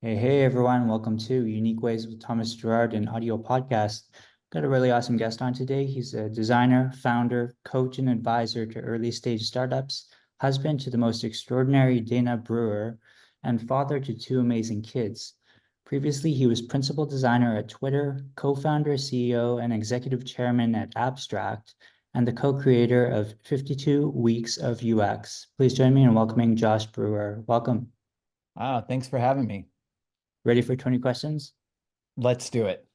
Hey everyone, welcome to Unique Ways with Thomas Gerard, an audio podcast. Got a really awesome guest on today. He's a designer, founder, coach, and advisor to early stage startups, husband to the most extraordinary Dana Brewer, and father to two amazing kids. Previously, he was principal designer at Twitter, co-founder, CEO, and executive chairman at Abstract, and the co-creator of 52 Weeks of UX. Please join me in welcoming Josh Brewer. Welcome. Thanks for having me. Ready for 20 questions? Let's do it.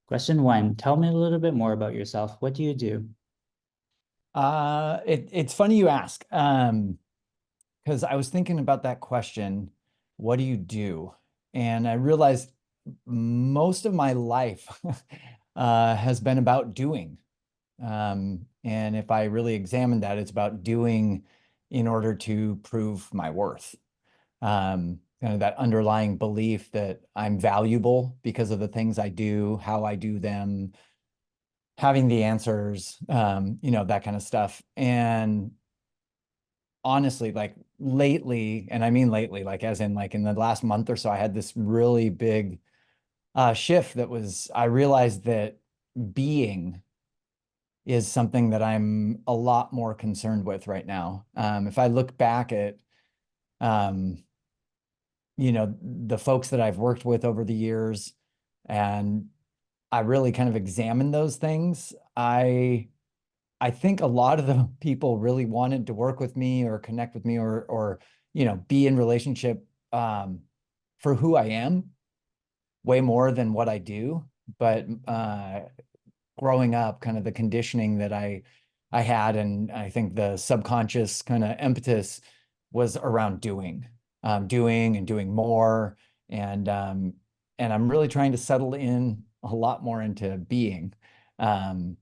Question one, tell me a little bit more about yourself. What do you do? It's funny you ask, because I was thinking about that question, what do you do? And I realized most of my life has been about doing. And if I really examine that, it's about doing in order to prove my worth. Kind of that underlying belief that I'm valuable because of the things I do, how I do them, having the answers, that kind of stuff. And honestly, like lately, and I mean lately, like as in like in the last month or so, I had this really big shift that was, I realized that being is something that I'm a lot more concerned with right now. If I look back at, um, the folks that I've worked with over the years, and I really kind of examined those things, I think a lot of the people really wanted to work with me or connect with me or be in relationship for who I am way more than what I do. But growing up, kind of the conditioning that I had, and I think the subconscious kind of impetus was around doing and doing more, and I'm really trying to settle in a lot more into being. Um,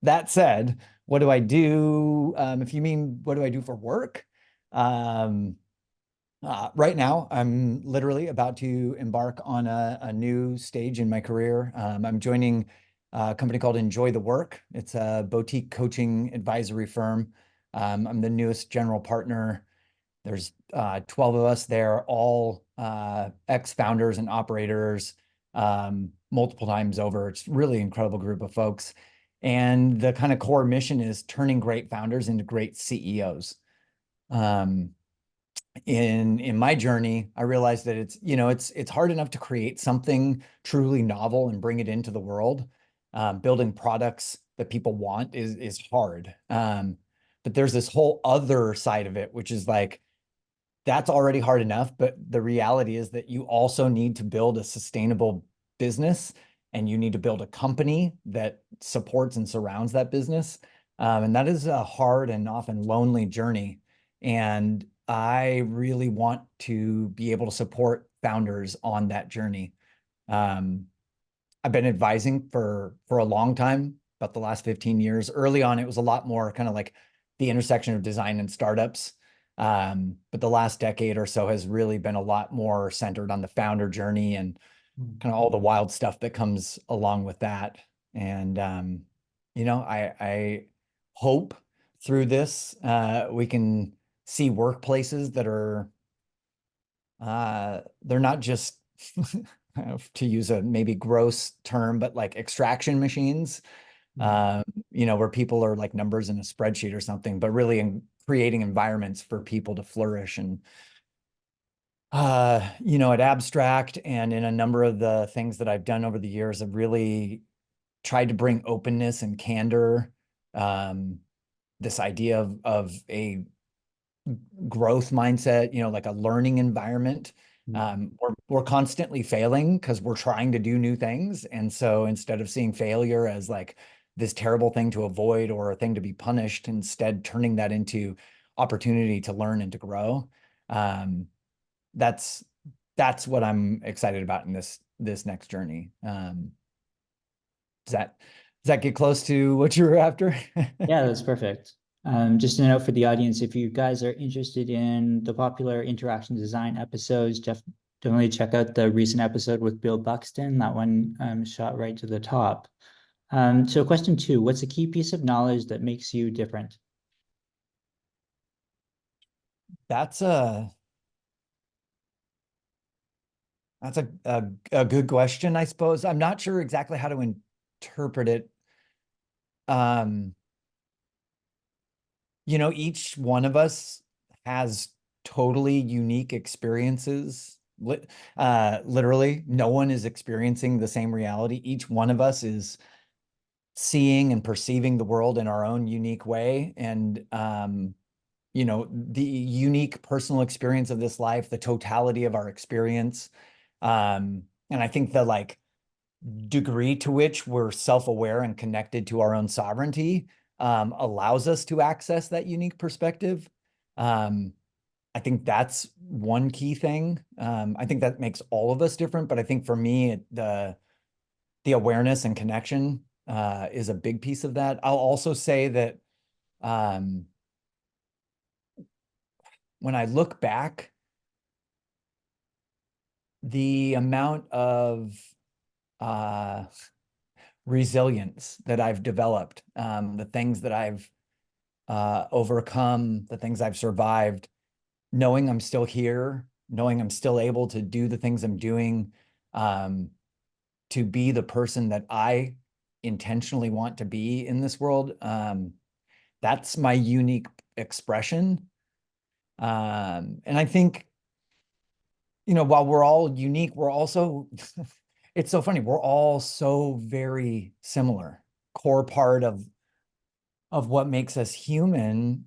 that said, what do I do? If you mean what do I do for work? Um, right now, I'm literally about to embark on a new stage in my career. I'm joining a company called Enjoy the Work. It's a boutique coaching advisory firm. I'm the newest general partner. There's 12 of us there, all ex-founders and operators, multiple times over. It's really incredible group of folks. And the kind of core mission is turning great founders into great CEOs. Um, in my journey, I realized that it's hard enough to create something truly novel and bring it into the world. Building products that people want is hard. But there's this whole other side of it, which is like that's already hard enough. But the reality is that you also need to build a sustainable business, and you need to build a company that supports and surrounds that business. And that is a hard and often lonely journey. And I really want to be able to support founders on that journey. Um, I've been advising for a long time, about the last 15 years. Early on, it was a lot more kind of like the intersection of design and startups. But the last decade or so has really been a lot more centered on the founder journey and kind of all the wild stuff that comes along with that. And I hope through this we can see workplaces that are they're not just to use a maybe gross term, but like extraction machines, where people are like numbers in a spreadsheet or something, but really creating environments for people to flourish. And at Abstract and in a number of the things that I've done over the years, I've really tried to bring openness and candor, um, this idea of a growth mindset, like a learning environment. We're constantly failing because we're trying to do new things. And so instead of seeing failure as like this terrible thing to avoid or a thing to be punished, instead turning that into opportunity to learn and to grow. Um, that's what I'm excited about in this next journey. Does that get close to what you were after? Yeah, that's perfect. Just a note for the audience, if you guys are interested in the popular interaction design episodes, definitely check out the recent episode with Bill Buxton. That one shot right to the top. So question two, what's a key piece of knowledge that makes you different? That's a That's a good question, I suppose. I'm not sure exactly how to interpret it. Um, each one of us has totally unique experiences. Literally, no one is experiencing the same reality. Each one of us is seeing and perceiving the world in our own unique way. And the unique personal experience of this life, the totality of our experience. And I think the like degree to which we're self-aware and connected to our own sovereignty allows us to access that unique perspective. Um, I think that's one key thing. I think that makes all of us different, but I think for me, the awareness and connection is a big piece of that. I'll also say that um, when I look back, the amount of uh, resilience that I've developed, the things that I've overcome, the things I've survived, knowing I'm still here, knowing I'm still able to do the things I'm doing, um, to be the person that I intentionally want to be in this world. That's my unique expression. And I think, while we're all unique, we're also, it's so funny, we're all so very similar. Core part of what makes us human,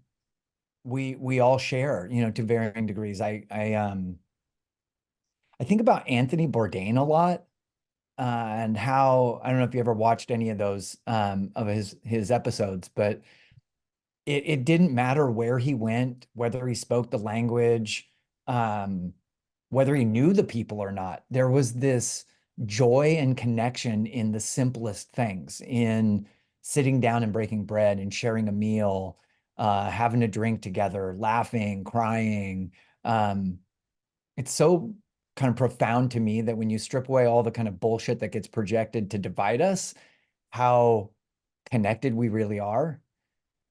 we all share, to varying degrees. I think about Anthony Bourdain a lot, and how, I don't know if you ever watched any of those of his episodes, but it didn't matter where he went, whether he spoke the language, um, whether he knew the people or not. There was this joy and connection in the simplest things, in sitting down and breaking bread and sharing a meal, having a drink together, laughing, crying. Um, it's so kind of profound to me that when you strip away all the kind of bullshit that gets projected to divide us, how connected we really are.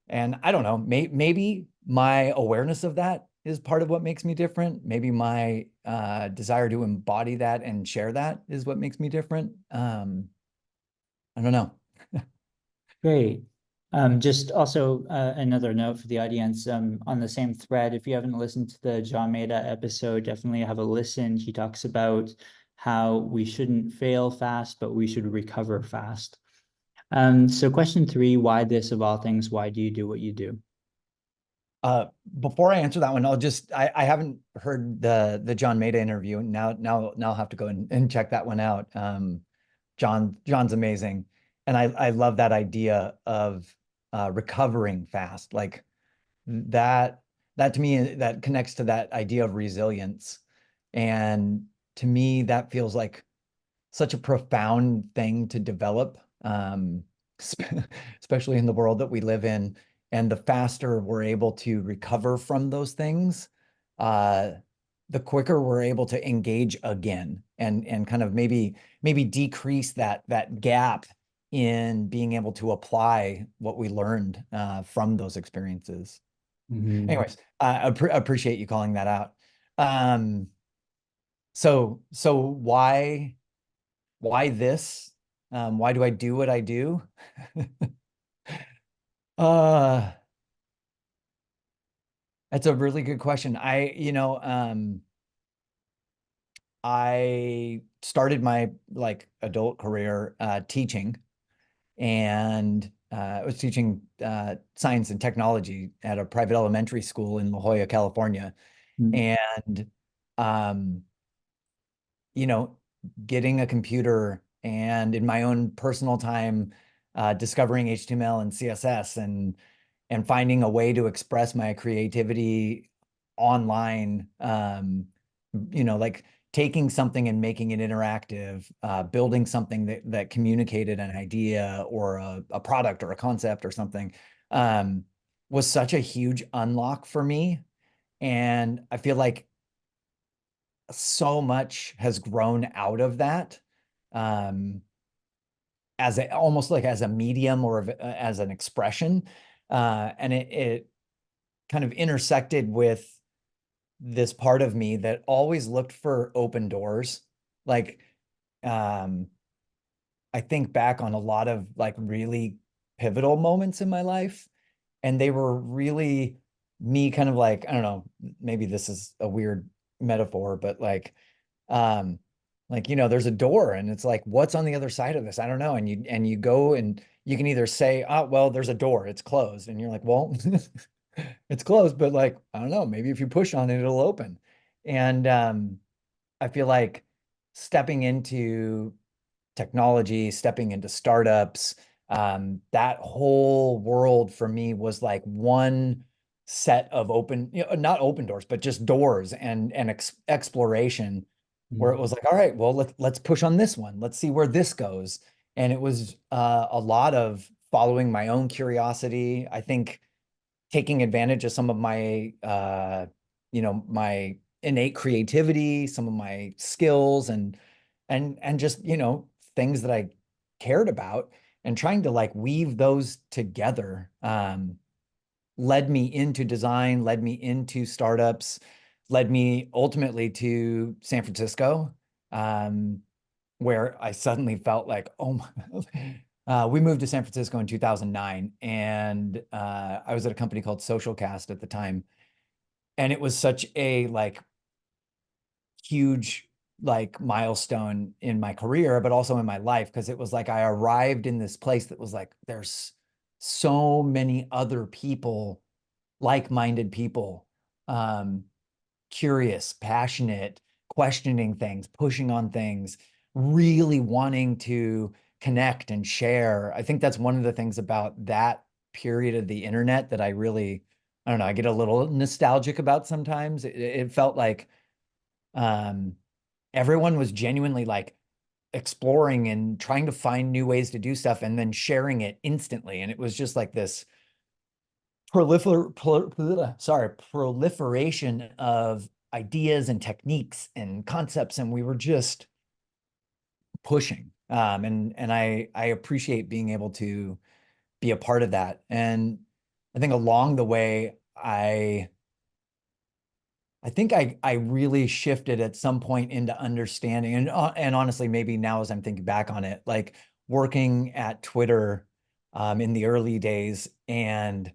And I don't know, maybe my awareness of that is part of what makes me different. Maybe my desire to embody that and share that is what makes me different. I don't know. Great. Just also another note for the audience, on the same thread, if you haven't listened to the John Maeda episode, definitely have a listen. He talks about how we shouldn't fail fast, but we should recover fast. So question three, why this of all things? Why do you do what you do? Before I answer that one, I haven't heard the John Maeda interview. Now I'll have to go and check that one out. John's amazing. And I love that idea of recovering fast. Like that, that to me, that connects to that idea of resilience. And to me, that feels like such a profound thing to develop, especially in the world that we live in. And the faster we're able to recover from those things, uh, the quicker we're able to engage again, and kind of maybe decrease that gap in being able to apply what we learned from those experiences. Mhm. Anyways, I appreciate you calling that out. Um, so why this? Why do I do what I do? Uh, that's a really good question. I started my like adult career teaching, and I was teaching science and technology at a private elementary school in La Jolla, California. Mhm. And um, you know, getting a computer and in my own personal time, discovering HTML and CSS, and finding a way to express my creativity online, like taking something and making it interactive, building something that communicated an idea or a product or a concept or something, um, was such a huge unlock for me. And I feel like so much has grown out of that, um, almost like as a medium or as an expression. And it kind of intersected with this part of me that always looked for open doors. Like, um, I think back on a lot of like really pivotal moments in my life, and they were really me kind of like, I don't know, maybe this is a weird metaphor, but um, there's a door and it's like, what's on the other side of this? I don't know. And you go and you can either say, oh, well, there's a door, it's closed. And you're like, well, it's closed, but like, I don't know, maybe if you push on it, it'll open. And I feel like stepping into technology, stepping into startups, that whole world for me was like one set of open, not open doors, but just doors and exploration where it Mm. was like, all right, well, let's push on this one. Let's see where this goes. And it was a lot of following my own curiosity. I think taking advantage of some of my my innate creativity, some of my skills and just, things that I cared about and trying to like weave those together led me into design, led me into startups, led me ultimately to San Francisco, um, where I suddenly felt like, oh my, we moved to San Francisco in 2009, and I was at a company called Socialcast at the time, and it was such a like huge like milestone in my career, but also in my life because it was like I arrived in this place that was like there's so many other people, like-minded people, um, curious, passionate, questioning things, pushing on things, really wanting to connect and share. I think that's one of the things about that period of the internet that I really, I don't know, I get a little nostalgic about sometimes. It felt like um, everyone was genuinely like exploring and trying to find new ways to do stuff and then sharing it instantly. And it was just like this proliferation of ideas and techniques and concepts, and we were just pushing. And I appreciate being able to be a part of that. And I think along the way, I think I really shifted at some point into understanding, and honestly, maybe now as I'm thinking back on it, like working at Twitter in the early days and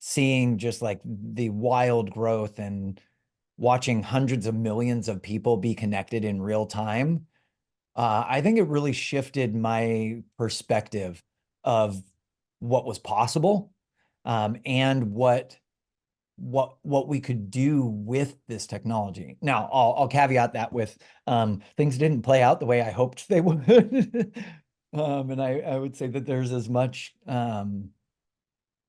seeing just like the wild growth and watching hundreds of millions of people be connected in real time. I think it really shifted my perspective of what was possible, and what we could do with this technology. Now, I'll caveat that with things didn't play out the way I hoped they would. And I would say that there's as much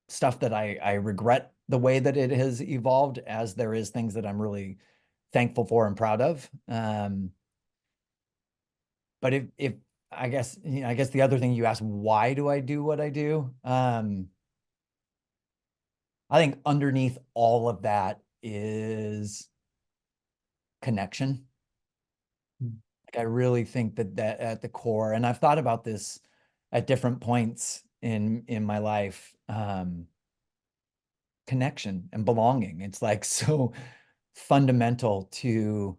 stuff that I regret the way that it has evolved as there is things that I'm really thankful for and proud of. But if I guess the other thing you asked, why do I do what I do? I think underneath all of that is connection. Mm. Like I really think that at the core, and I've thought about this at different points in my life, connection and belonging. It's like so fundamental to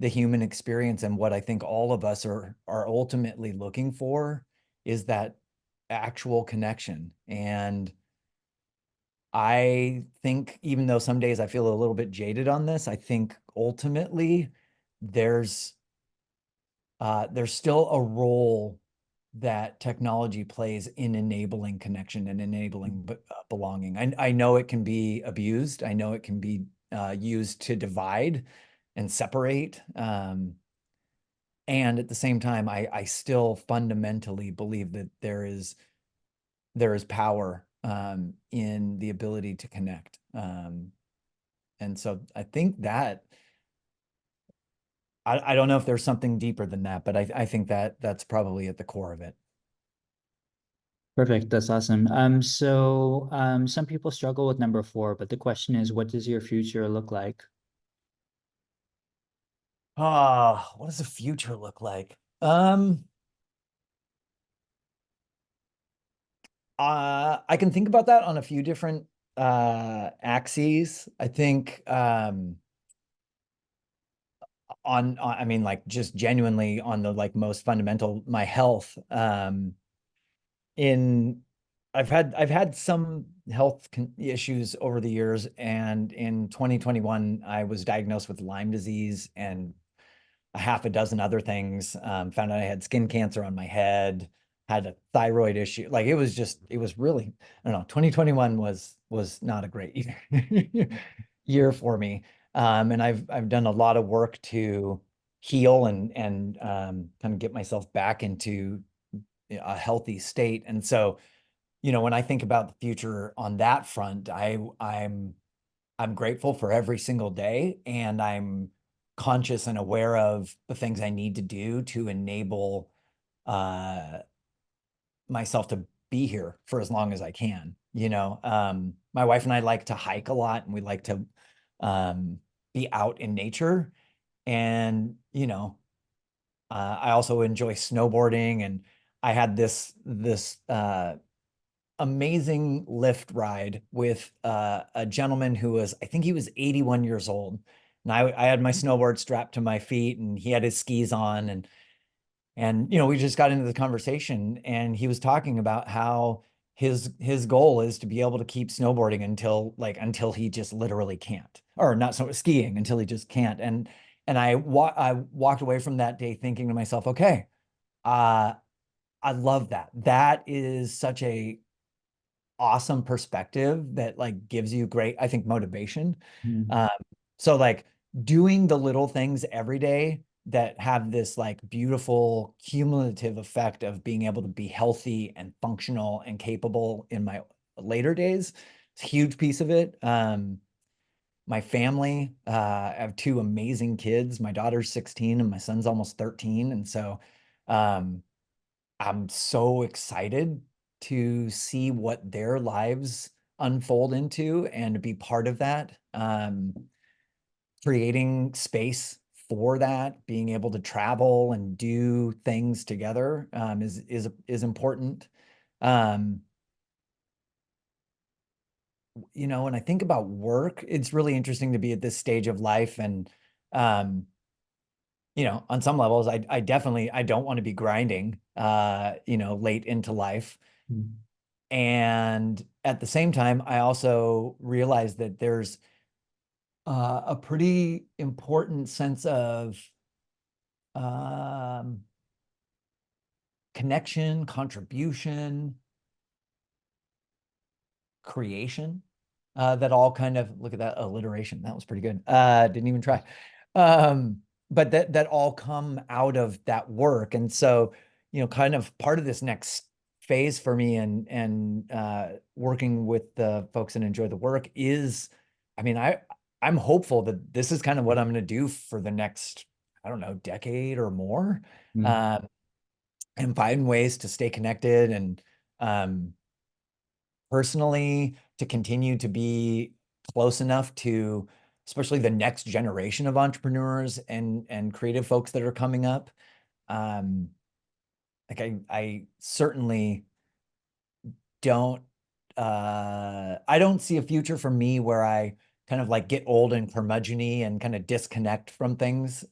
the human experience, and what I think all of us are ultimately looking for is that actual connection. And I think even though some days I feel a little bit jaded on this, I think ultimately there's there's still a role that technology plays in enabling connection and enabling belonging. I know it can be abused. I know it can be used to divide and separate. And at the same time, I still fundamentally believe that there is power in the ability to connect. And so I think that I don't know if there's something deeper than that, but I think that that's probably at the core of it. Perfect. That's awesome. Some people struggle with number four, but the question is, what does your future look like? What does the future look like? I can think about that on a few different axes. I think I mean, like just genuinely on the like most fundamental, my health. In I've had some health issues over the years, and in 2021 I was diagnosed with Lyme disease and a half a dozen other things. Found out I had skin cancer on my head, had a thyroid issue. Like it was really, I don't know, 2021 was not a great year year for me. And I've done a lot of work to heal and kind of get myself back into a healthy state. And so, when I think about the future on that front, I'm grateful for every single day, and I'm conscious and aware of the things I need to do to enable uh, myself to be here for as long as I can. My wife and I like to hike a lot, and we like to be out in nature. And I also enjoy snowboarding, and I had this amazing lift ride with a gentleman who was, I think he was 81 years old. And I had my snowboard strapped to my feet, and he had his skis on, and we just got into the conversation, and he was talking about how his goal is to be able to keep snowboarding until he just literally can't, or not so skiing until he just can't. And I walked away from that day thinking to myself, okay, uh, I love that. That is such a awesome perspective that like gives you great, I think, motivation. Mm. Um, so like doing the little things every day that have this like beautiful cumulative effect of being able to be healthy and functional and capable in my later days. It's a huge piece of it. My family, I have two amazing kids. My daughter's 16 and my son's almost 13. And so um, I'm so excited to see what their lives unfold into and to be part of that. Creating space for that, being able to travel and do things together is important. Um, when I think about work, it's really interesting to be at this stage of life, and um, on some levels, I definitely I don't want to be grinding, late into life. Mm. And at the same time, I also realize that there's a pretty important sense of um, connection, contribution, creation, that all kind of, look at that alliteration. That was pretty good. Didn't even try. But that all come out of that work. And so, kind of part of this next phase for me and working with the folks that enjoy the work is, I mean, I'm hopeful that this is kind of what I'm going to do for the next, I don't know, decade or more. Mm. Um, and find ways to stay connected and um, personally to continue to be close enough to especially the next generation of entrepreneurs and creative folks that are coming up. Um, like I certainly don't I don't see a future for me where I kind of like get old and curmudgeon-y and kind of disconnect from things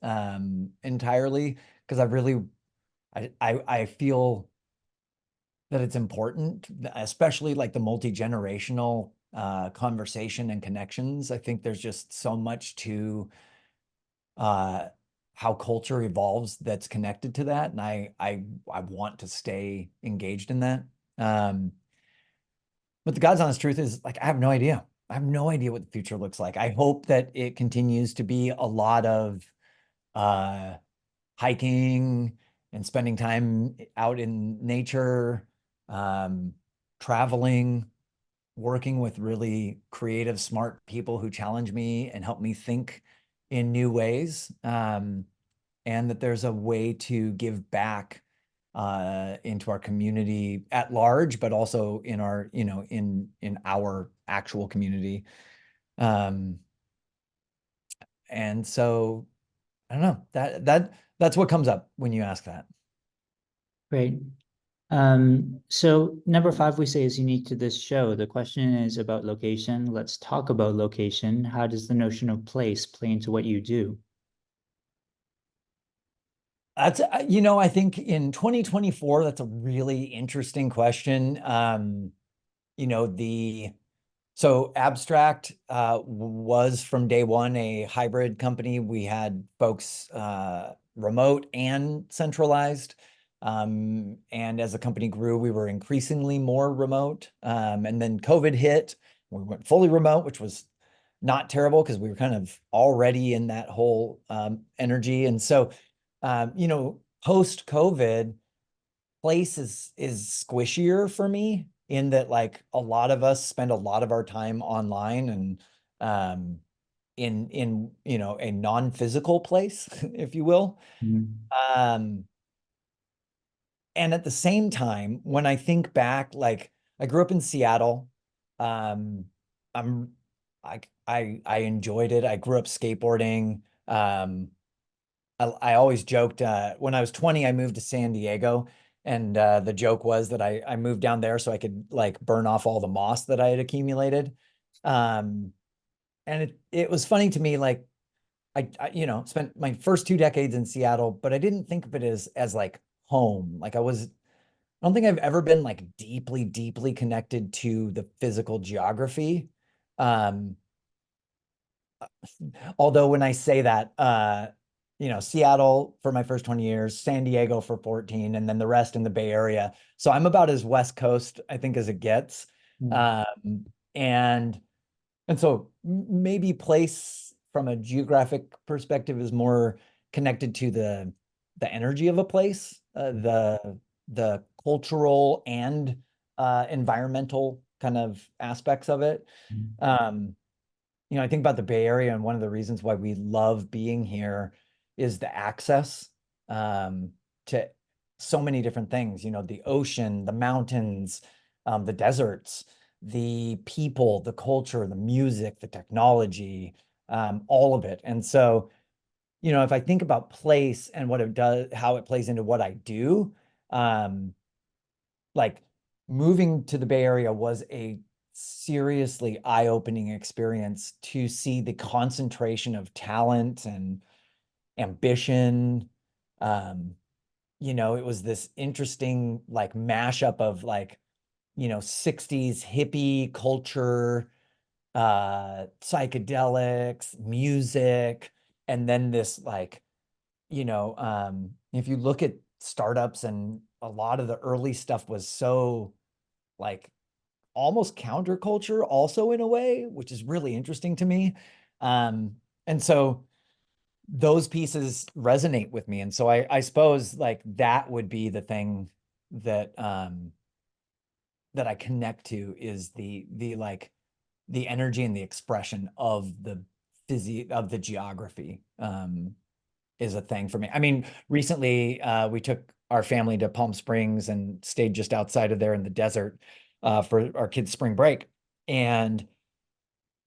entirely, because I feel that it's important, especially like the multi-generational conversation and connections. I think there's just so much to uh, how culture evolves that's connected to that, and I want to stay engaged in that. Um, but the God's honest truth is, like, I have no idea. I have no idea what the future looks like. I hope that it continues to be a lot of uh, hiking and spending time out in nature, um, traveling, working with really creative, smart people who challenge me and help me think in new ways. And that there's a way to give back into our community at large, but also in our, in our actual community. Um, and so I don't know, that's what comes up when you ask that. Great. So number five, we say is unique to this show. The question is about location. Let's talk about location. How does the notion of place play into what you do? That's, I think in 2024, that's a really interesting question. You know, so Abstract was from day one a hybrid company. We had folks remote and centralized. And as the company grew, we were increasingly more remote. And then COVID hit. We went fully remote, which was not terrible because we were kind of already in that whole energy. And so, post COVID, place is squishier for me in that like a lot of us spend a lot of our time online and um in a non-physical place, if you will. Mm, Um and at the same time, when I think back, like I grew up in Seattle. Um I'm I enjoyed it. I grew up skateboarding. I always joked when I was 20, I moved to San Diego, and the joke was that I moved down there so I could like burn off all the moss that I had accumulated. Um, and it was funny to me, like spent my first 2 decades in Seattle, but I didn't think of it as like home. I don't think I've ever been like deeply, deeply connected to the physical geography. Um, Although when I say that, Seattle for my first 20 years, San Diego for 14, and then the rest in the Bay Area. So I'm about as West Coast, I think, as it gets. mm, Um, and and so maybe place from a geographic perspective is more connected to the energy of a place, the cultural and environmental kind of aspects of it. mm, Um, I think about the Bay Area, and one of the reasons why we love being here is the access um, to so many different things. The ocean, the mountains, the deserts, the people, the culture, the music, the technology, all of it. And so, if I think about place and what it does, how it plays into what I do, um, like moving to the Bay Area was a seriously eye-opening experience to see the concentration of talent and ambition. Um, it was this interesting like mashup of like, 60s hippie culture, psychedelics, music, and then this like, if you look at startups and a lot of the early stuff was so like almost counterculture also in a way, which is really interesting to me. And so those pieces resonate with me. And so I suppose like that would be the thing that that I connect to is the like the energy and the expression of the of the geography is a thing for me. I mean, recently we took our family to Palm Springs and stayed just outside of there in the desert for our kids' spring break. And,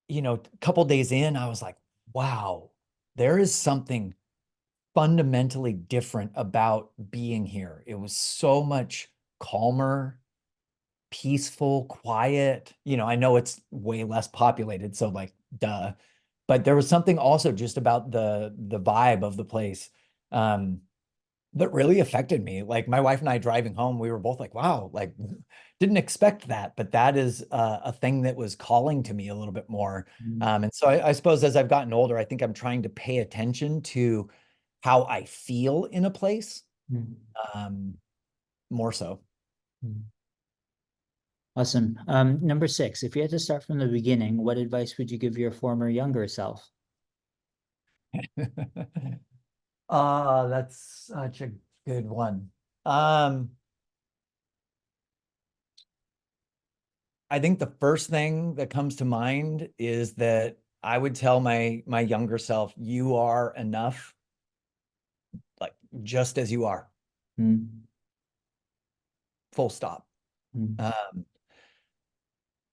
a couple days in, I was like, wow, there is something fundamentally different about being here. It was so much calmer, peaceful, quiet. I know it's way less populated, so like, duh. But there was something also just about the vibe of the place. Um, that really affected me. Like my wife and I driving home, we were both like, wow, like didn't expect that, but that is a thing that was calling to me a little bit more. mm, And so I suppose as I've gotten older, I think I'm trying to pay attention to how I feel in a place, mm, um, more so. mm. Awesome. Number six, if you had to start from the beginning, what advice would you give your former younger self? That's such a good one. Um, I think the first thing that comes to mind is that I would tell my younger self, you are enough, like just as you are, Mm, full stop. mm, Um,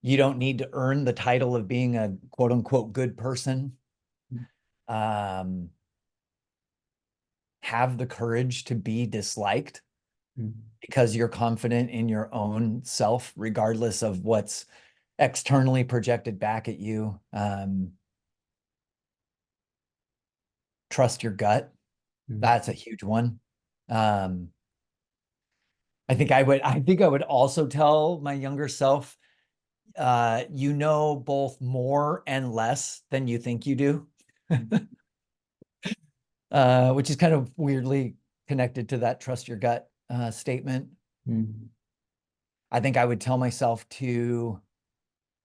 you don't need to earn the title of being a quote unquote good person. mm, Um, have the courage to be disliked mm, because you're confident in your own self, regardless of what's externally projected back at you. Trust your gut. mm, That's a huge one. Um, I think I would also tell my younger self, you know both more and less than you think you do, which is kind of weirdly connected to that trust your gut statement. Mm, I think I would tell myself to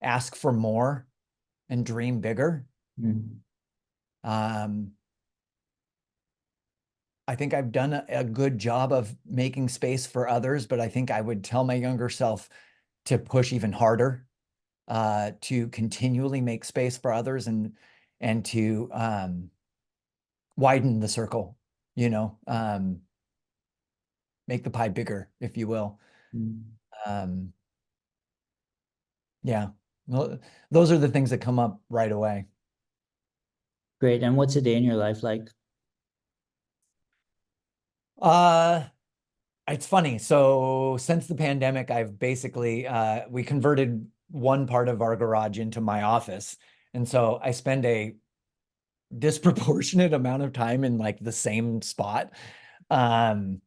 ask for more and dream bigger. mm, Um, I think I've done a good job of making space for others, but I think I would tell my younger self to push even harder, to continually make space for others and to widen the circle, you know, make the pie bigger, if you will. mm. Um, yeah, those are the things that come up right away. Great. And what's a day in your life like? Uh, It's funny. So since the pandemic, I've basically we converted one part of our garage into my office. And so I spend a disproportionate amount of time in like the same spot. Um,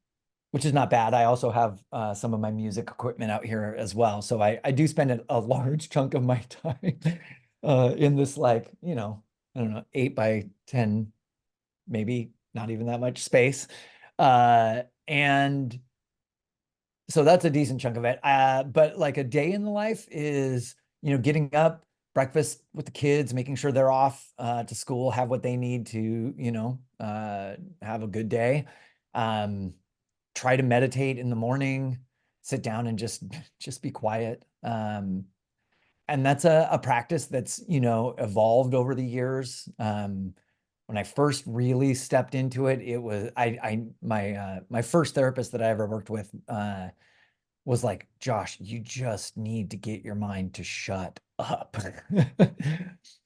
which is not bad. I also have some of my music equipment out here as well. So I do spend a large chunk of my time in this like, I don't know, 8 by 10, maybe not even that much space. And so that's a decent chunk of it. But like a day in the life is, getting up, breakfast with the kids, making sure they're off to school, have what they need to, have a good day. Um, Try to meditate in the morning, sit down and just be quiet. And that's a practice that's, evolved over the years. When I first really stepped into it, it was my first therapist that I ever worked with was like, Josh, you just need to get your mind to shut up.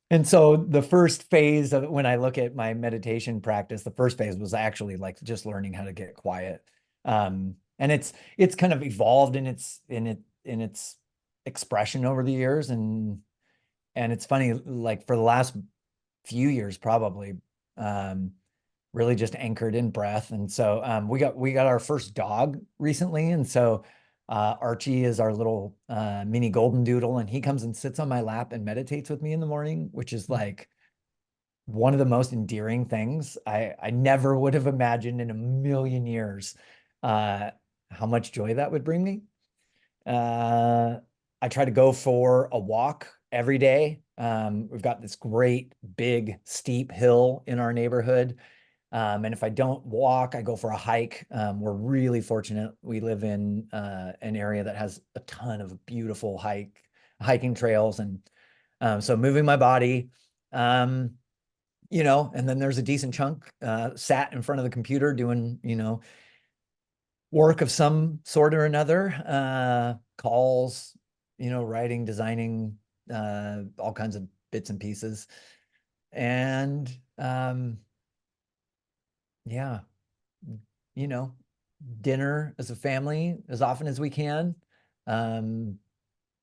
And so the first phase of when I look at my meditation practice, the first phase was actually like just learning how to get quiet. And it's kind of evolved in its expression over the years. And it's funny, like for the last few years, probably, um, really just anchored in breath. And so we got our first dog recently. And so Archie is our little mini golden doodle, and he comes and sits on my lap and meditates with me in the morning, which is like one of the most endearing things. I never would have imagined in a million years uh, how much joy that would bring me. Uh, I try to go for a walk every day. We've got this great big steep hill in our neighborhood. And if I don't walk, I go for a hike. We're really fortunate. We live in an area that has a ton of beautiful hiking trails. And so moving my body, um, and then there's a decent chunk sat in front of the computer doing, work of some sort or another, calls, writing, designing, all kinds of bits and pieces. And yeah, you know, dinner as a family as often as we can. Um,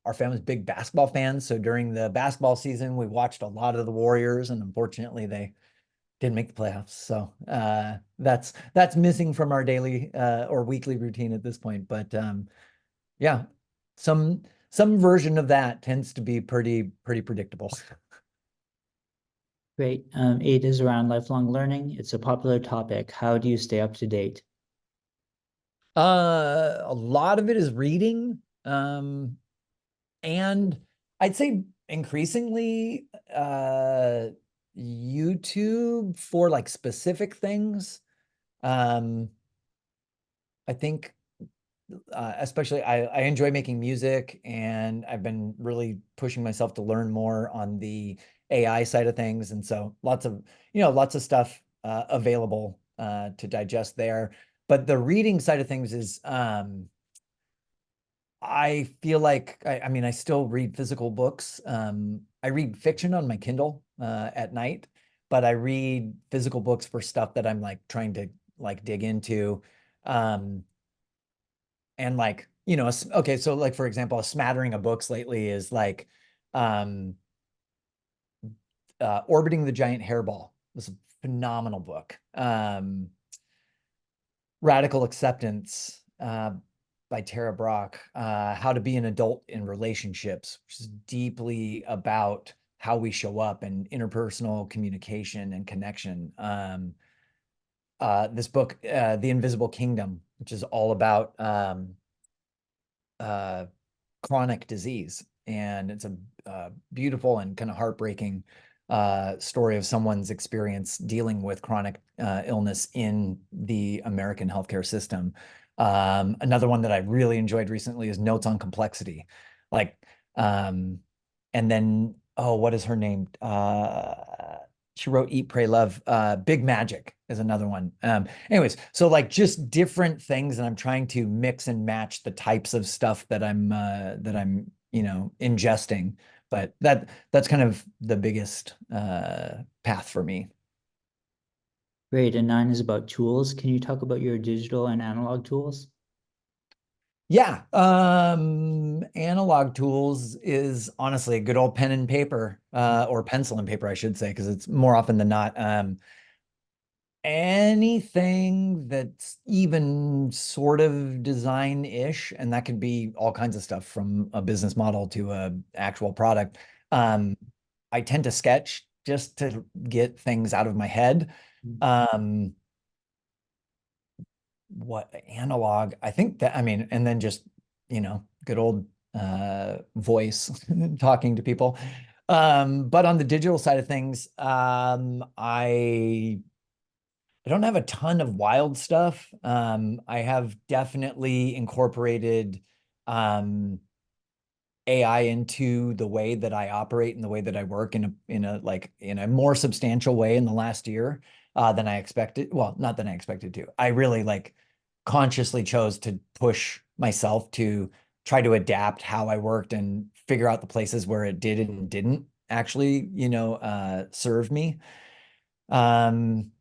our family's big basketball fans, so during the basketball season, we watched a lot of the Warriors, and unfortunately, they didn't make the playoffs. So that's missing from our daily or weekly routine at this point. But yeah, some some version of that tends to be pretty predictable. Great. Eight is around lifelong learning. It's a popular topic. How do you stay up to date? A lot of it is reading. And I'd say increasingly YouTube for like specific things. Um, I think especially I enjoy making music, and I've been really pushing myself to learn more on the AI side of things. And so lots of stuff available to digest there. But the reading side of things is I feel like I mean I still read physical books. I read fiction on my Kindle at night, but I read physical books for stuff that I'm like trying to like dig into. Um, and like, okay, so like for example, a smattering of books lately is like um Orbiting the Giant Hairball was a phenomenal book. Radical Acceptance by Tara Brach, How to Be an Adult in Relationships, which is deeply about how we show up and interpersonal communication and connection. This book, The Invisible Kingdom, which is all about uh, chronic disease. And it's a beautiful and kind of heartbreaking story of someone's experience dealing with chronic illness in the American healthcare system. Another one that I really enjoyed recently is Notes on Complexity. Like, um, and then, oh, what is her name? She wrote Eat, Pray, Love. Big Magic is another one. Anyways, so like just different things, and I'm trying to mix and match the types of stuff that I'm ingesting. But that's kind of the biggest path for me. Great. And 9 is about tools. Can you talk about your digital and analog tools? Yeah, analog tools is honestly a good old pen and paper, or pencil and paper, I should say, because it's more often than not. Anything that's even sort of design-ish, and that could be all kinds of stuff from a business model to a actual product. I tend to sketch just to get things out of my head. Um, what analog? I think that, I mean, and then just, good old voice talking to people. But on the digital side of things, I don't have a ton of wild stuff. I have definitely incorporated AI into the way that I operate and the way that I work in a more substantial way in the last year than I expected. Well, not than I expected to. I really like consciously chose to push myself to try to adapt how I worked and figure out the places where it did and didn't actually, serve me. Um,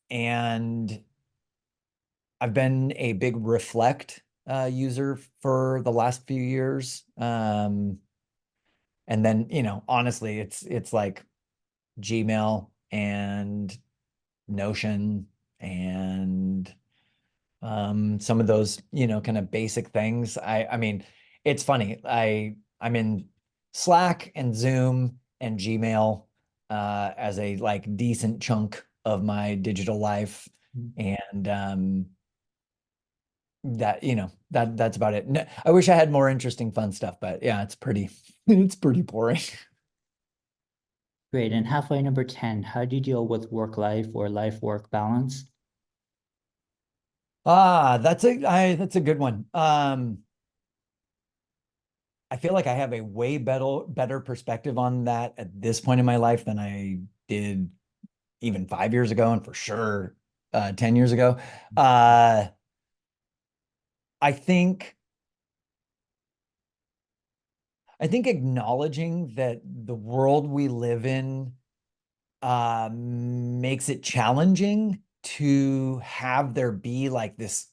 and I've been a big Reflect user for the last few years. And then, honestly, it's like Gmail and Notion and some of those, kind of basic things. I mean, it's funny. I'm in Slack and Zoom and Gmail as a like decent chunk of my digital life. And that's about it. I wish I had more interesting, fun stuff, but yeah, it's pretty, it's pretty boring. Great. And halfway number 10, how do you deal with work life or life work balance? That's a good one. I feel like I have a way better perspective on that at this point in my life than I did even 5 years ago, and for sure 10 years ago. I think I think acknowledging that the world we live in makes it challenging to have there be like this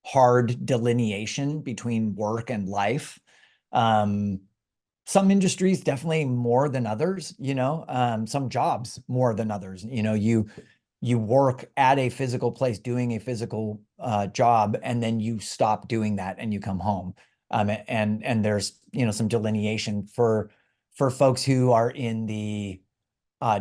hard delineation between work and life. Um, some industries definitely more than others, some jobs more than others. You work at a physical place doing a physical job, and then you stop doing that and you come home. And there's some delineation for folks who are in the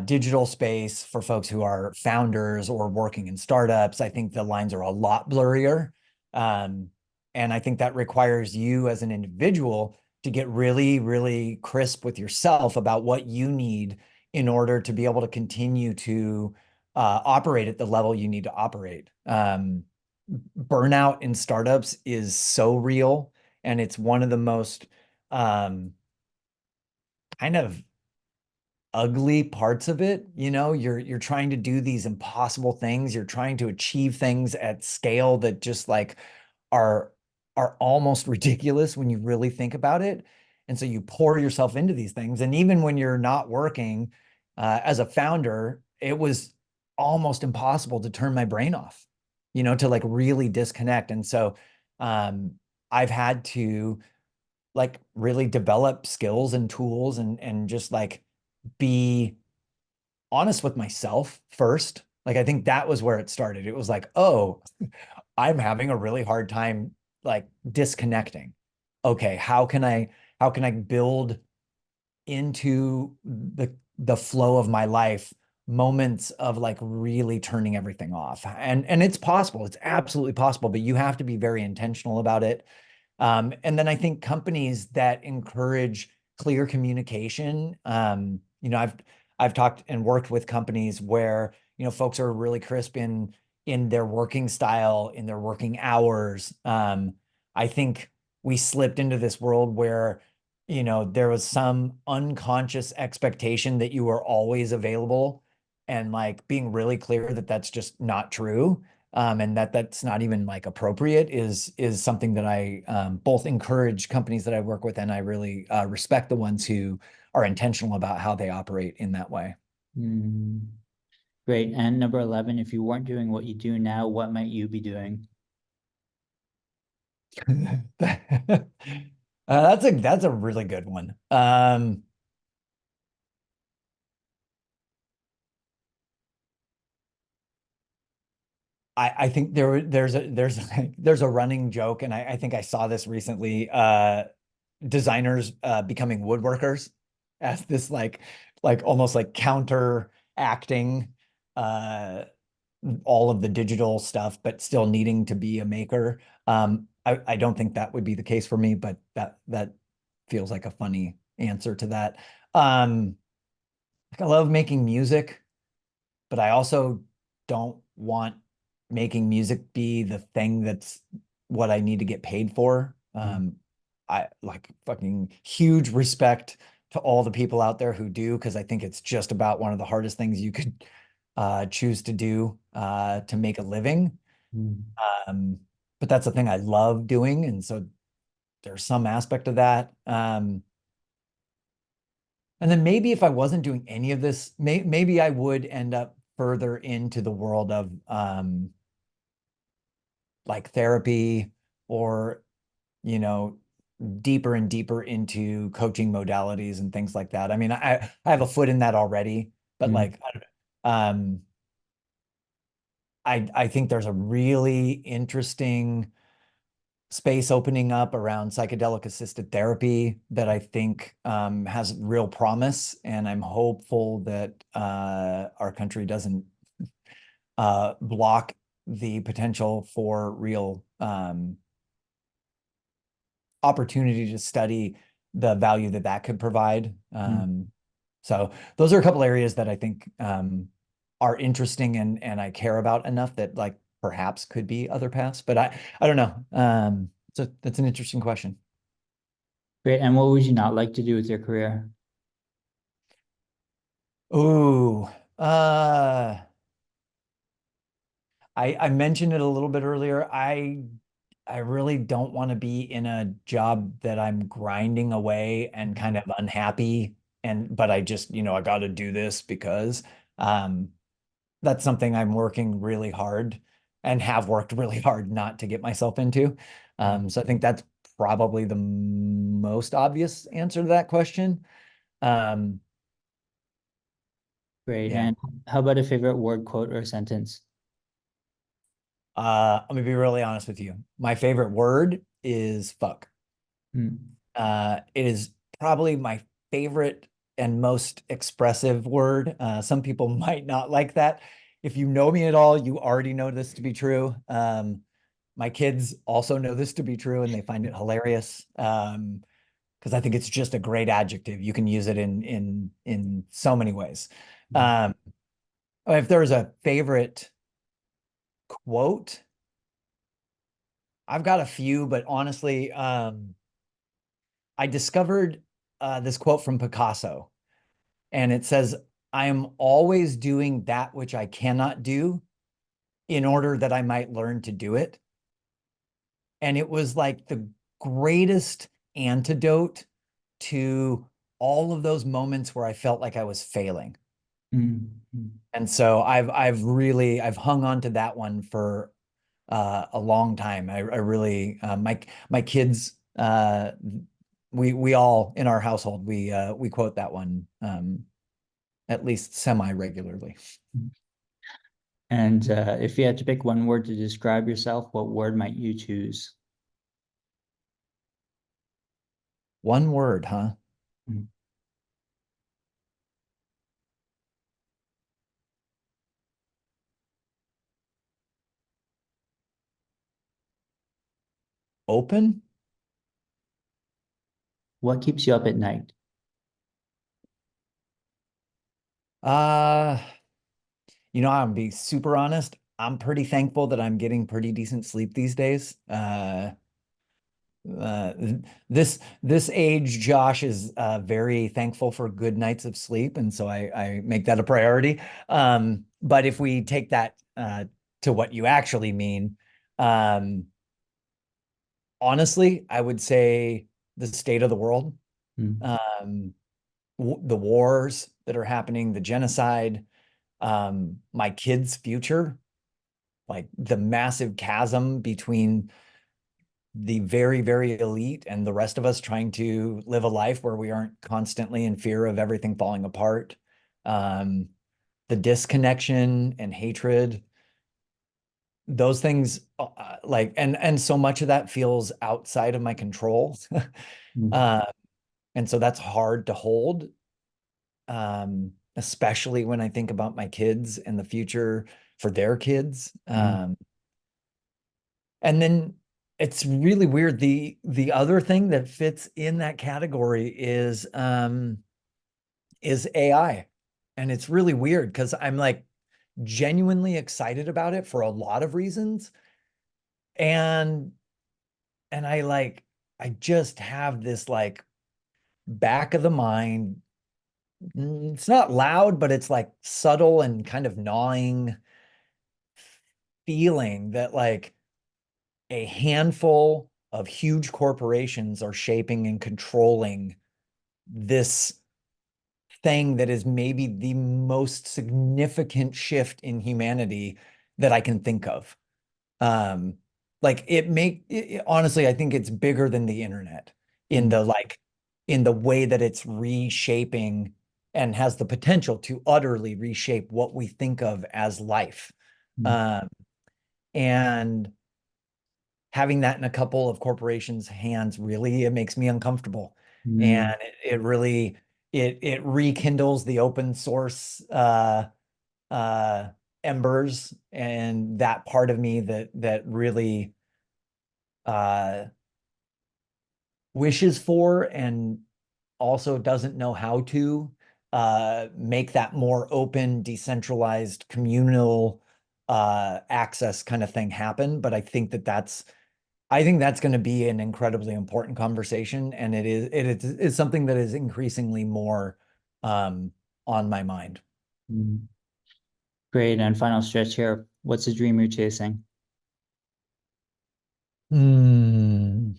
digital space, for folks who are founders or working in startups. I think the lines are a lot blurrier. Um, and I think that requires you as an individual to get really, really crisp with yourself about what you need in order to be able to continue to operate at the level you need to operate. Burnout in startups is so real, and it's one of the most kind of ugly parts of it. You're trying to do these impossible things. You're trying to achieve things at scale that just like are are almost ridiculous when you really think about it. And so you pour yourself into these things. And even when you're not working as a founder, it was almost impossible to turn my brain off, to like really disconnect. And so um, I've had to like really develop skills and tools and just like be honest with myself first, Like I think that was where it started. It was like, oh, I'm having a really hard time like disconnecting. Okay, how can I build into the flow of my life moments of like really turning everything off? And it's possible. It's absolutely possible, but you have to be very intentional about it. And then I think companies that encourage clear communication, I've talked and worked with companies where, folks are really crisp in their working style, in their working hours. I think we slipped into this world where, there was some unconscious expectation that you were always available, and like being really clear that that's just not true, and that that's not even like appropriate is something that I both encourage companies that I work with, and I really respect the ones who are intentional about how they operate in that way. Hmm. Great. And number 11, if you weren't doing what you do now, what might you be doing? That's a really good one. I think there's a running joke, and I think I saw this recently. Designers becoming woodworkers as this like almost like counteracting uh all of the digital stuff, but still needing to be a maker. I don't think that would be the case for me, but that feels like a funny answer to that. Um, like I love making music, but I also don't want making music be the thing that's what I need to get paid for. I like fucking huge respect to all the people out there who do, because I think it's just about one of the hardest things you could choose to do to make a living. Mm. Um, but that's the thing I love doing. And so there's some aspect of that. And then maybe if I wasn't doing any of this, maybe I would end up further into the world of like therapy, or, you know, deeper and deeper into coaching modalities and things like that. I mean, I have a foot in that already, but Mm. like, I don't know. I think there's a really interesting space opening up around psychedelic assisted therapy that I think has real promise. And I'm hopeful that our country doesn't block the potential for real opportunity to study the value that that could provide. Mm. So those are a couple areas that I think are interesting, and I care about enough that like perhaps could be other paths, but I don't know. So that's an interesting question. Great. And what would you not like to do with your career? Ooh, uh, I mentioned it a little bit earlier. I really don't want to be in a job that I'm grinding away and kind of unhappy, but I just, I got to do this because um that's something I'm working really hard and have worked really hard not to get myself into. So I think that's probably the most obvious answer to that question. Um, Great. yeah. And how about a favorite word, quote, or sentence? I'm gonna be really honest with you. My favorite word is fuck. Mm. It is probably my favorite and most expressive word. Some people might not like that. If you know me at all, you already know this to be true. My kids also know this to be true, and they find it hilarious. Because I think it's just a great adjective. You can use it in so many ways. Um, if there's a favorite quote, I've got a few, but honestly, I discovered this quote from Picasso, and it says, "I am always doing that which I cannot do in order that I might learn to do it." And it was like the greatest antidote to all of those moments where I felt like I was failing. Mm. Mm. And so I've hung on to that one for a long time. I really my kids we all in our household we quote that one at least semi regularly. And if you had to pick one word to describe yourself, what word might you choose? One word, huh? Mm. Open? What keeps you up at night? Uh, I'm gonna be super honest. I'm pretty thankful that I'm getting pretty decent sleep these days. Uh, this age, Josh is very thankful for good nights of sleep, and so I make that a priority. But if we take that to what you actually mean, um, honestly, I would say the state of the world, Mm. um, the wars that are happening, the genocide, my kids' future, like the massive chasm between the very, very elite and the rest of us trying to live a life where we aren't constantly in fear of everything falling apart. Um, the disconnection and hatred, those things, and so much of that feels outside of my control. Mm. Uh, and so that's hard to hold, especially when I think about my kids and the future for their kids. Mm. And then it's really weird. The other thing that fits in that category is AI. And it's really weird because I'm like genuinely excited about it for a lot of reasons. And I just have this like back of the mind. It's not loud, but it's like subtle and kind of gnawing feeling that like a handful of huge corporations are shaping and controlling this thing that is maybe the most significant shift in humanity that I can think of. Um, honestly, I think it's bigger than the internet in Mm. the way that it's reshaping and has the potential to utterly reshape what we think of as life. Mm. Um, and having that in a couple of corporations' hands really it makes me uncomfortable. And Mm. it really it rekindles the open source uh embers and that part of me that really uh wishes for and also doesn't know how to make that more open, decentralized, communal access kind of thing happen. But I think that's going to be an incredibly important conversation, and it is something that is increasingly more um, on my mind. Mm. Great. And final stretch here. What's the dream you're chasing? Hmm.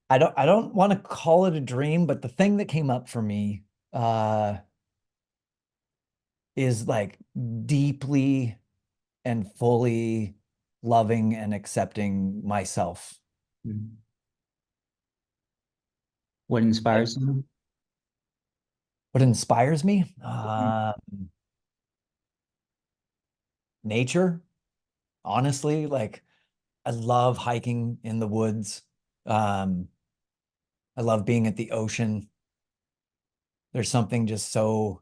I don't want to call it a dream, but the thing that came up for me uh, is like deeply and fully loving and accepting myself. Mm. What Like inspires you? what inspires me? Mm. Nature, honestly, like I love hiking in the woods. Um, I love being at the ocean. There's something just so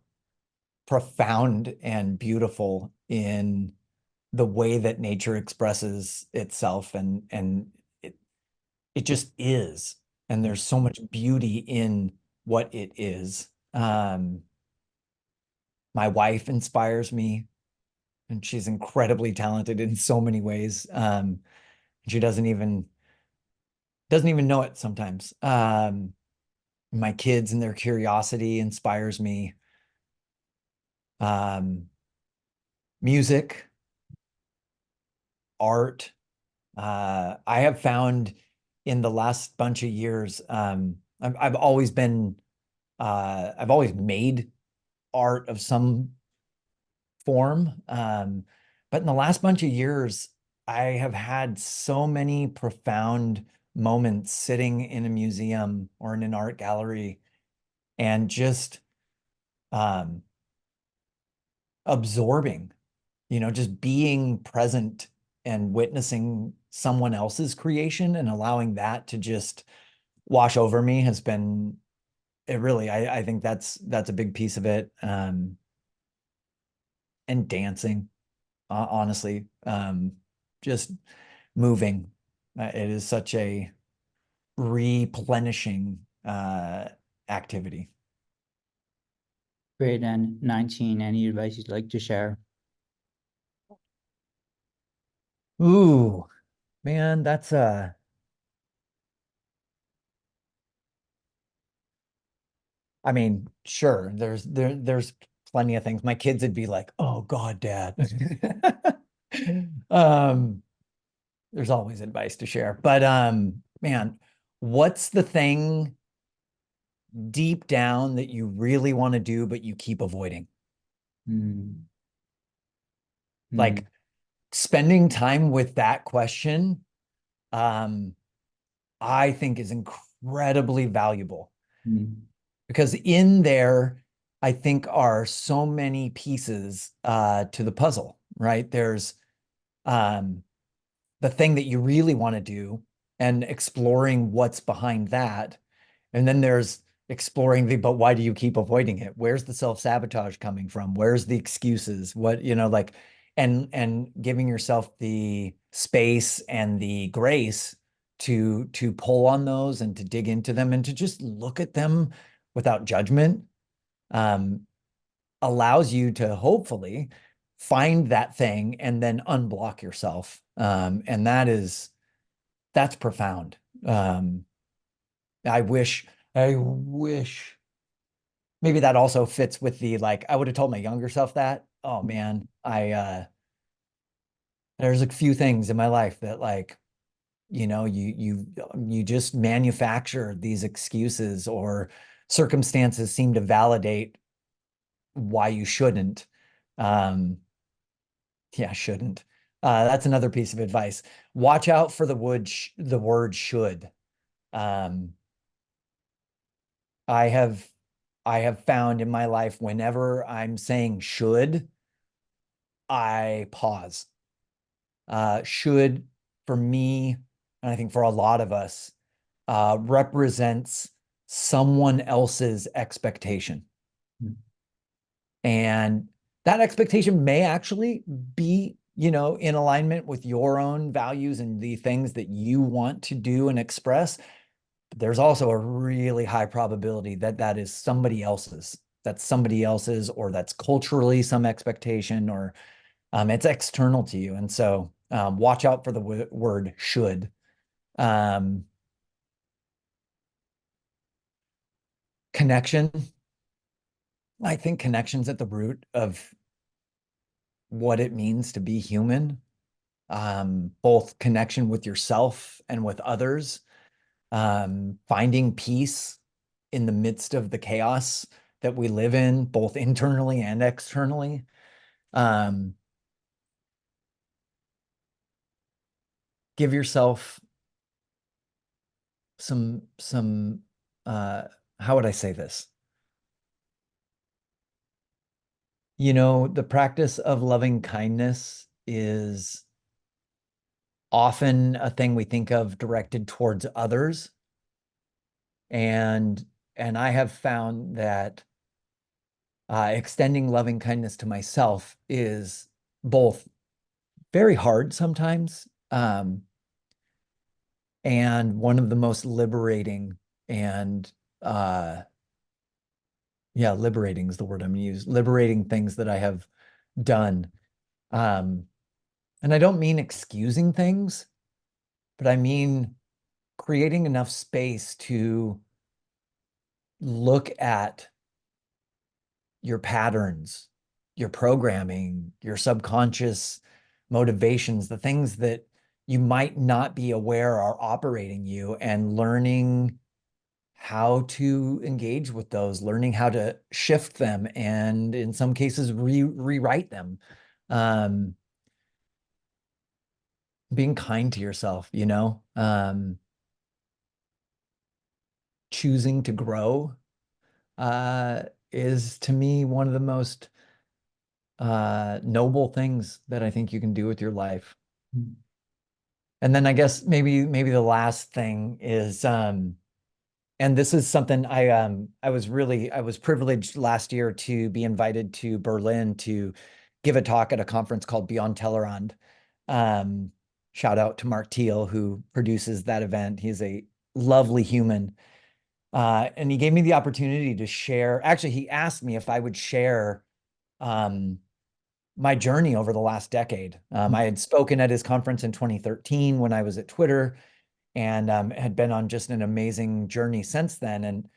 profound and beautiful in the way that nature expresses itself and it it just is. And there's so much beauty in what it is. My wife inspires me, and she's incredibly talented in so many ways. She doesn't even know it sometimes. My kids and their curiosity inspires me. Um, music, art. I have found in the last bunch of years, I've always made art of some form. But in the last bunch of years, I have had so many profound moments sitting in a museum or in an art gallery and just um, absorbing, just being present and witnessing someone else's creation and allowing that to just wash over me has been it really, I think that's a big piece of it. And dancing, honestly, just moving. It is such a replenishing activity. Great. And 19, any advice you'd like to share? Ooh, man, that's I mean, sure, there's plenty of things. My kids would be like, "Oh God, Dad." Um, there's always advice to share. But man, what's the thing deep down that you really want to do, but you keep avoiding? Hmm. Hmm. Like spending time with that question, um, I think is incredibly valuable Hmm. because in there, I think are so many pieces to the puzzle, right? There's um, the thing that you really want to do and exploring what's behind that. And then there's exploring but why do you keep avoiding it? Where's the self-sabotage coming from? Where's the excuses? What, like, and giving yourself the space and the grace to pull on those and to dig into them and to just look at them without judgment, um, allows you to hopefully find that thing and then unblock yourself. And that's profound. Um, I wish, I wish maybe that also fits with the like, I would have told my younger self that. Oh man, there's a few things in my life that like, you just manufacture these excuses or circumstances seem to validate why you shouldn't. Um, yeah, shouldn't. That's another piece of advice. Watch out for the word should. Um, I have I have found in my life whenever I'm saying should, I pause. Should for me, and I think for a lot of us, represents someone else's expectation. Hmm. And that expectation may actually be, in alignment with your own values and the things that you want to do and express. But there's also a really high probability that that is somebody else's. That's somebody else's, or that's culturally some expectation, or it's external to you. And so watch out for the word should. Um, Connection. I think connection's at the root of what it means to be human, both connection with yourself and with others, finding peace in the midst of the chaos that we live in, both internally and externally. Um, Give yourself some how would I say this? The practice of loving kindness is often a thing we think of directed towards others. And I have found that extending loving kindness to myself is both very hard sometimes, and one of the most liberating and yeah, liberating is the word I'm gonna use. Liberating things that I have done. Um, and I don't mean excusing things, but I mean creating enough space to look at your patterns, your programming, your subconscious motivations, the things that you might not be aware are operating you, and learning how to engage with those, learning how to shift them, and in some cases rewrite them. Um, Being kind to yourself, choosing to grow is to me one of the most noble things that I think you can do with your life. Mm. And then I guess maybe the last thing is and this is something I was privileged last year to be invited to Berlin to give a talk at a conference called Beyond Tellerrand. Um, Shout out to Mark Teal, who produces that event. He's a lovely human. And he gave me the opportunity to share. Actually, he asked me if I would share um, my journey over the last decade. I had spoken at his conference in 2013 when I was at Twitter, and had been on just an amazing journey since then.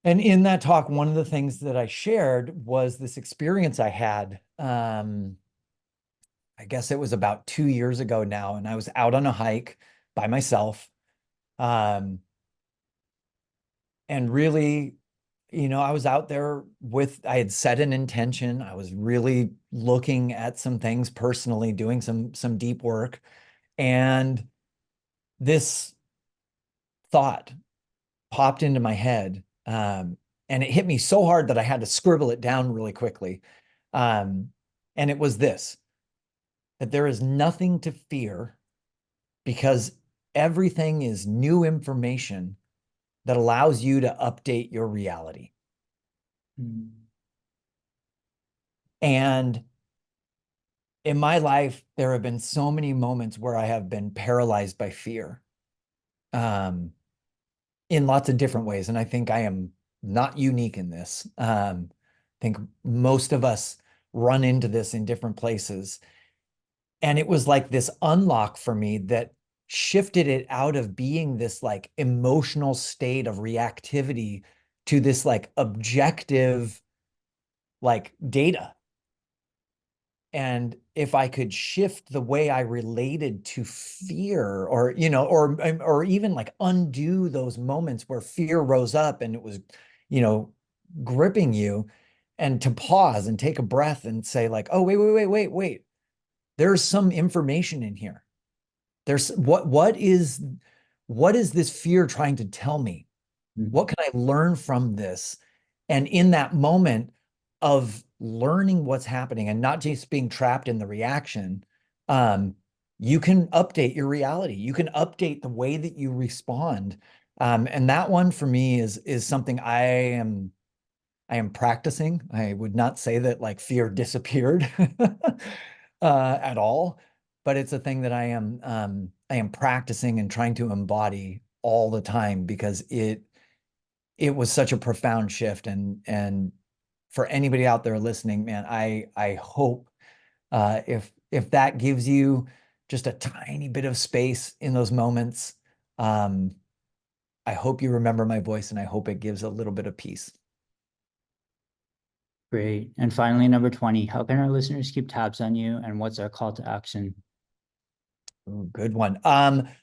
And in that talk, one of the things that I shared was this experience I had. I guess it was about 2 years ago now, and I was out on a hike by myself. Um, and really, I was out there I had set an intention. I was really looking at some things personally, doing some deep work. And this thought popped into my head. And it hit me so hard that I had to scribble it down really quickly. Um, and it was this, that there is nothing to fear because everything is new information that allows you to update your reality. Mm. And in my life, there have been so many moments where I have been paralyzed by fear, um, in lots of different ways. And I think I am not unique in this. I think most of us run into this in different places. And it was like this unlock for me that shifted it out of being this like emotional state of reactivity to this like objective like data. And if I could shift the way I related to fear, or even like undo those moments where fear rose up and it was, you know, gripping you, and to pause and take a breath and say like, oh, wait. There's some information in here. There's what is this fear trying to tell me? Mm. What can I learn from this? And in that moment of learning what's happening and not just being trapped in the reaction, um, you can update your reality. You can update the way that you respond. And that one for me is something I am practicing. I would not say that like fear disappeared at all, but it's a thing that I am practicing and trying to embody all the time because it was such a profound shift. And for anybody out there listening, man, I hope if that gives you just a tiny bit of space in those moments, um, I hope you remember my voice, and I hope it gives a little bit of peace. Great. And finally, number 20, how can our listeners keep tabs on you and what's our call to action? Ooh, good one.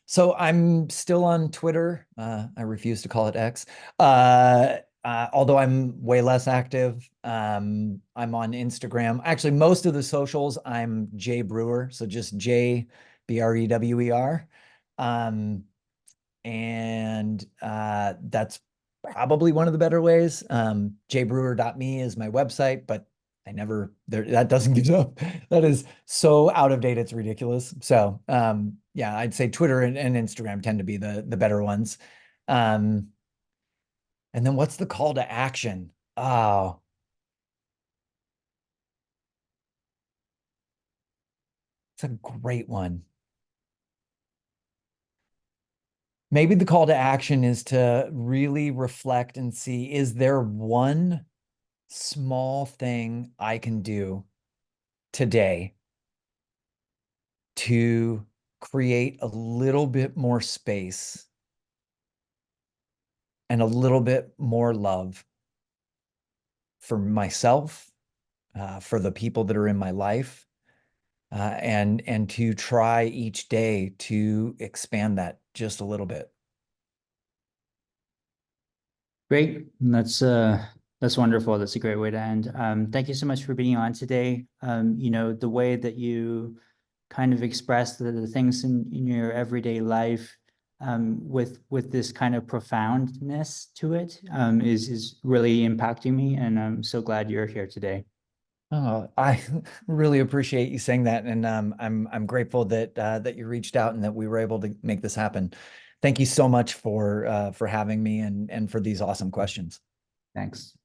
So I'm still on Twitter. I refuse to call it X. Although I'm way less active. I'm on Instagram. Actually, most of the socials, I'm J Brewer. So just Brewer. And that's probably one of the better ways. Jbrewer.me is my website, but that doesn't get up. That is so out of date, it's ridiculous. So yeah, I'd say Twitter and Instagram tend to be the better ones. Um, and then what's the call to action? Oh, it's a great one. Maybe the call to action is to really reflect and see, is there one small thing I can do today to create a little bit more space and a little bit more love for myself, for the people that are in my life, and to try each day to expand that just a little bit. Great. That's wonderful. That's a great way to end. Thank you so much for being on today. The way that you kind of express the things in your everyday life, with this kind of profoundness to it is really impacting me, and I'm so glad you're here today. Oh, I really appreciate you saying that, and I'm grateful that that you reached out and that we were able to make this happen. Thank you so much for having me and for these awesome questions. Thanks.